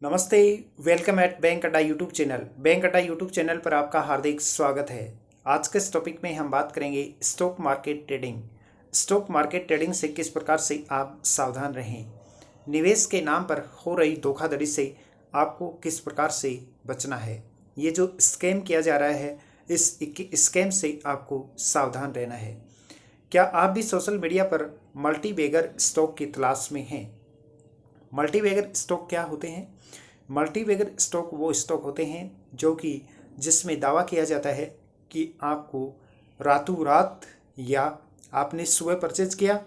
नमस्ते। Welcome at bank अड्डा YouTube channel. Bank अड्डा यूट्यूब चैनल पर आपका हार्दिक स्वागत है। आज के इस टॉपिक में हम बात करेंगे stock market trading. Stock market trading से किस प्रकार से आप सावधान रहें, निवेश के नाम पर हो रही धोखाधड़ी से आपको किस प्रकार से बचना है, ये जो स्कैम किया जा रहा है इस स्कैम से आपको सावधान रहना है। क्या आप भी सोशल मीडिया पर मल्टीबैगर स्टॉक की तलाश में हैं? मल्टीबैगर स्टॉक क्या होते हैं? मल्टीबैगर स्टॉक वो स्टॉक होते हैं जो कि जिसमें दावा किया जाता है कि आपको रातों रात या आपने सुबह परचेज किया,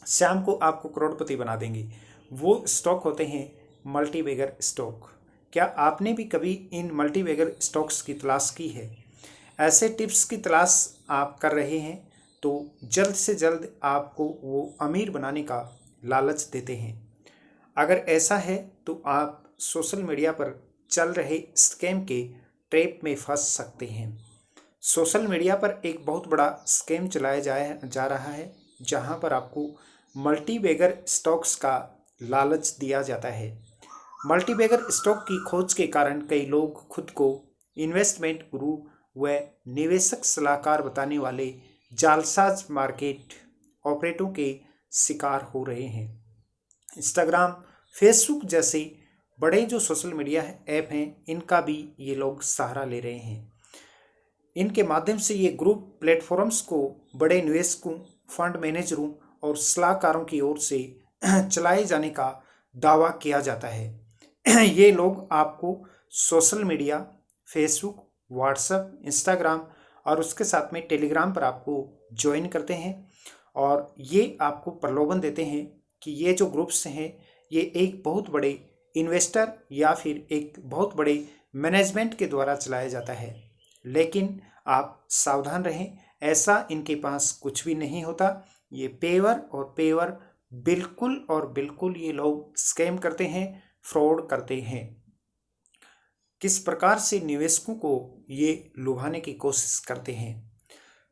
शाम को आपको करोड़पति बना देंगे। वो स्टॉक होते हैं मल्टीबैगर स्टॉक। क्या आपने भी कभी इन मल्टीबैगर स्टॉक्स की तलाश की है? ऐसे टिप्स की तलाश आप कर रहे हैं तो जल्द से जल्द आपको वो अमीर बनाने का लालच देते हैं। अगर ऐसा है तो आप सोशल मीडिया पर चल रहे स्कैम के ट्रैप में फंस सकते हैं। सोशल मीडिया पर एक बहुत बड़ा स्कैम चलाया जा रहा है जहां पर आपको मल्टीबैगर स्टॉक्स का लालच दिया जाता है। मल्टीबैगर स्टॉक की खोज के कारण कई लोग खुद को इन्वेस्टमेंट गुरु व निवेशक सलाहकार बताने वाले जालसाज मार्केट ऑपरेटरों के शिकार हो रहे हैं। इंस्टाग्राम, फेसबुक जैसे बड़े जो सोशल मीडिया ऐप हैं इनका भी ये लोग सहारा ले रहे हैं। इनके माध्यम से ये ग्रुप प्लेटफॉर्म्स को बड़े निवेशकों, फंड मैनेजरों और सलाहकारों की ओर से चलाए जाने का दावा किया जाता है। ये लोग आपको social media, Facebook, WhatsApp, Instagram और उसके साथ में टेलीग्राम पर आपको ज्वाइन करते हैं और ये आपको प्रलोभन देते हैं कि ये जो ग्रुप्स हैं ये एक बहुत बड़े इन्वेस्टर या फिर एक बहुत बड़े मैनेजमेंट के द्वारा चलाया जाता है। लेकिन आप सावधान रहें, ऐसा इनके पास कुछ भी नहीं होता। ये पेवर और पेवर बिल्कुल और बिल्कुल ये लोग स्कैम करते हैं, फ्रॉड करते हैं। किस प्रकार से निवेशकों को ये लुभाने की कोशिश करते हैं?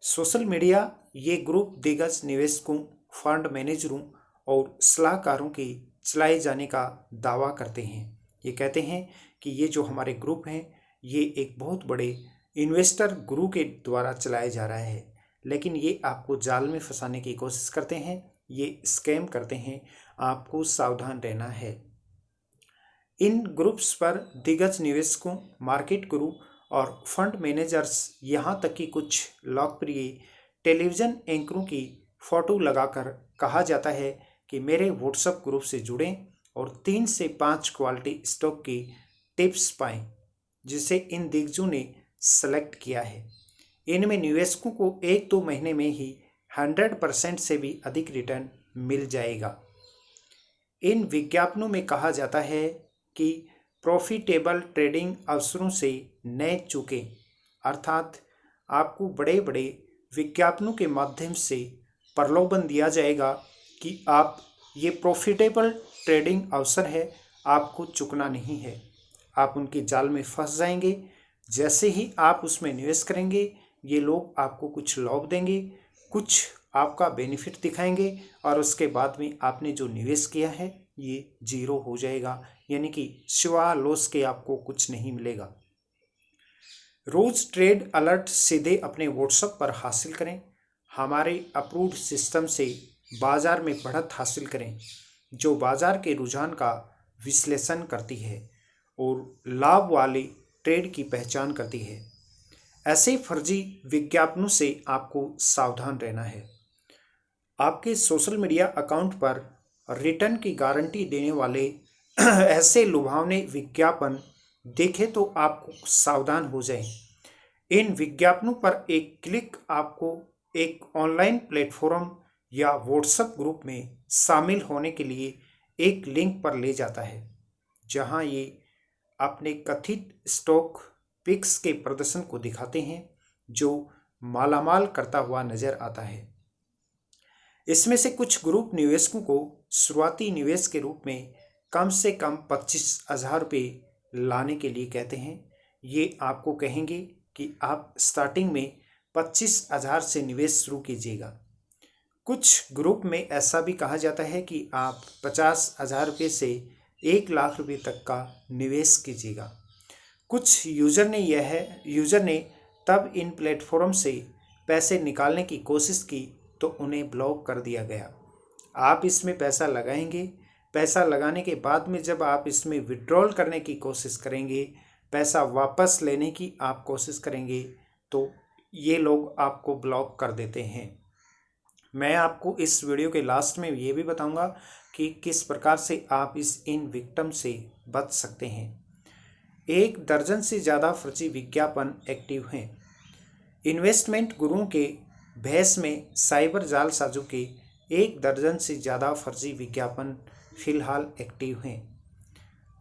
सोशल मीडिया ये ग्रुप दिग्गज निवेशकों, फंड मैनेजरों और सलाहकारों के चलाए जाने का दावा करते हैं। ये कहते हैं कि ये जो हमारे ग्रुप हैं ये एक बहुत बड़े इन्वेस्टर गुरु के द्वारा चलाया जा रहा है, लेकिन ये आपको जाल में फंसाने की कोशिश करते हैं, ये स्कैम करते हैं। आपको सावधान रहना है। इन ग्रुप्स पर दिग्गज निवेशकों, मार्केट गुरु और फंड मैनेजर्स, यहाँ तक कि कुछ लोकप्रिय टेलीविज़न एंकरों की फ़ोटो लगाकर कहा जाता है कि मेरे व्हाट्सएप ग्रुप से जुड़ें और 3 से 5 क्वालिटी स्टॉक की टिप्स पाएं जिसे इन दिग्गजों ने सेलेक्ट किया है। इनमें निवेशकों को 1-2 महीने में ही 100% से भी अधिक रिटर्न मिल जाएगा। इन विज्ञापनों में कहा जाता है कि प्रॉफिटेबल ट्रेडिंग अवसरों से न चूकें, अर्थात आपको बड़े बड़े विज्ञापनों के माध्यम से प्रलोभन दिया जाएगा कि आप ये प्रॉफिटेबल ट्रेडिंग अवसर है, आपको चुकना नहीं है। आप उनके जाल में फंस जाएंगे। जैसे ही आप उसमें निवेश करेंगे ये लोग आपको कुछ लाभ देंगे, कुछ आपका बेनिफिट दिखाएंगे और उसके बाद में आपने जो निवेश किया है ये जीरो हो जाएगा, यानी कि सिवा लॉस के आपको कुछ नहीं मिलेगा। रोज़ ट्रेड अलर्ट सीधे अपने व्हाट्सएप पर हासिल करें। हमारे अप्रूव्ड सिस्टम से बाज़ार में बढ़त हासिल करें जो बाज़ार के रुझान का विश्लेषण करती है और लाभ वाले ट्रेड की पहचान करती है। ऐसे फर्जी विज्ञापनों से आपको सावधान रहना है। आपके सोशल मीडिया अकाउंट पर रिटर्न की गारंटी देने वाले ऐसे लुभावने विज्ञापन देखें तो आपको सावधान हो जाएं। इन विज्ञापनों पर एक क्लिक आपको एक ऑनलाइन प्लेटफॉर्म या व्हाट्सएप ग्रुप में शामिल होने के लिए एक लिंक पर ले जाता है जहां ये अपने कथित स्टॉक पिक्स के प्रदर्शन को दिखाते हैं जो मालामाल करता हुआ नजर आता है। इसमें से कुछ ग्रुप निवेशकों को शुरुआती निवेश के रूप में कम से कम 25,000 रुपये लाने के लिए कहते हैं। ये आपको कहेंगे कि आप स्टार्टिंग में 25,000 से निवेश शुरू कीजिएगा। कुछ ग्रुप में ऐसा भी कहा जाता है कि आप 50,000 रुपये से 1 लाख रुपए तक का निवेश कीजिएगा। कुछ यूज़र ने तब इन प्लेटफॉर्म से पैसे निकालने की कोशिश की तो उन्हें ब्लॉक कर दिया गया। आप इसमें पैसा लगाएंगे, पैसा लगाने के बाद में जब आप इसमें विड्रॉल करने की कोशिश करेंगे, पैसा वापस लेने की आप कोशिश करेंगे तो ये लोग आपको ब्लॉक कर देते हैं। मैं आपको इस वीडियो के लास्ट में ये भी बताऊंगा कि किस प्रकार से आप इन विक्टिम से बच सकते हैं। 1 दर्जन से ज़्यादा फर्जी विज्ञापन एक्टिव हैं। इन्वेस्टमेंट गुरुओं के भेष में साइबर जालसाजों के 1 दर्जन से ज़्यादा फर्जी विज्ञापन फिलहाल एक्टिव हैं।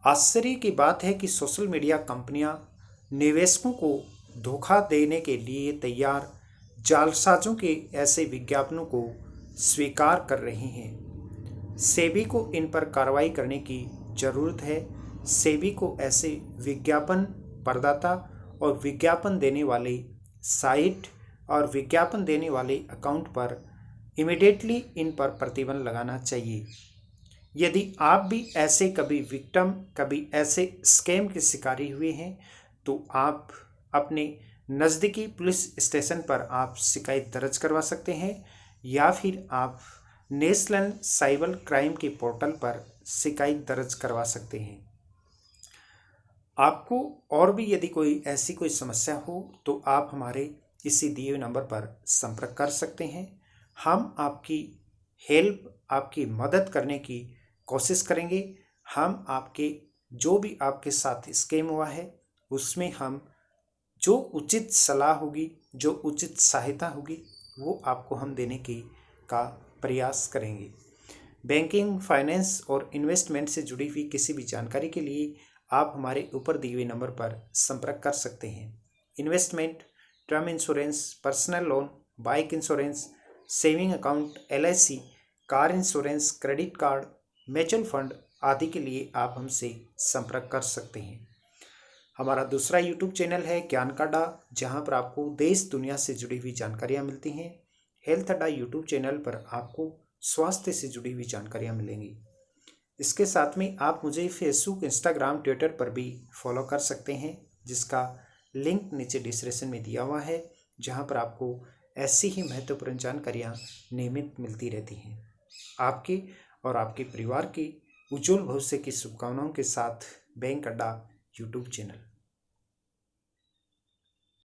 आश्चर्य की बात है कि सोशल मीडिया कंपनियां निवेशकों को धोखा देने के लिए तैयार जालसाजों के ऐसे विज्ञापनों को स्वीकार कर रही हैं। सेबी को इन पर कार्रवाई करने की ज़रूरत है। सेबी को ऐसे विज्ञापन प्रदाता और विज्ञापन देने वाले साइट और विज्ञापन देने वाले अकाउंट पर इमीडिएटली इन पर प्रतिबंध लगाना चाहिए। यदि आप भी ऐसे कभी ऐसे स्कैम के शिकारी हुए हैं तो आप अपने नज़दीकी पुलिस स्टेशन पर आप शिकायत दर्ज करवा सकते हैं या फिर आप नेशनल साइबर क्राइम के पोर्टल पर शिकायत दर्ज करवा सकते हैं। आपको और भी यदि कोई ऐसी कोई समस्या हो तो आप हमारे इसी दिए हुए नंबर पर संपर्क कर सकते हैं। हम आपकी हेल्प, आपकी मदद करने की कोशिश करेंगे। हम आपके जो भी आपके साथ स्कैम हुआ है उसमें हम जो उचित सलाह होगी, जो उचित सहायता होगी वो आपको हम देने का प्रयास करेंगे। बैंकिंग, फाइनेंस और इन्वेस्टमेंट से जुड़ी हुई किसी भी जानकारी के लिए आप हमारे ऊपर दिए हुए नंबर पर संपर्क कर सकते हैं। Investment, term insurance, personal loan, bike insurance, saving account, LIC, car insurance, credit card, mutual fund आदि के लिए आप हमसे संपर्क कर सकते हैं। हमारा दूसरा YouTube चैनल है ज्ञान का अड्डा, जहाँ पर आपको देश दुनिया से जुड़ी हुई जानकारियाँ मिलती हैं। हेल्थ अड्डा YouTube चैनल पर आपको स्वास्थ्य से जुड़ी हुई जानकारियाँ मिलेंगी। इसके साथ में आप मुझे फेसबुक, इंस्टाग्राम, ट्विटर पर भी फॉलो कर सकते हैं, जिसका लिंक नीचे डिस्क्रिप्शन में दिया हुआ है, जहाँ पर आपको ऐसी ही महत्वपूर्ण जानकारियाँ नियमित मिलती रहती हैं। आपके और आपके परिवार के उज्जवल भविष्य की शुभकामनाओं के साथ बैंक अड्डा YouTube चैनल।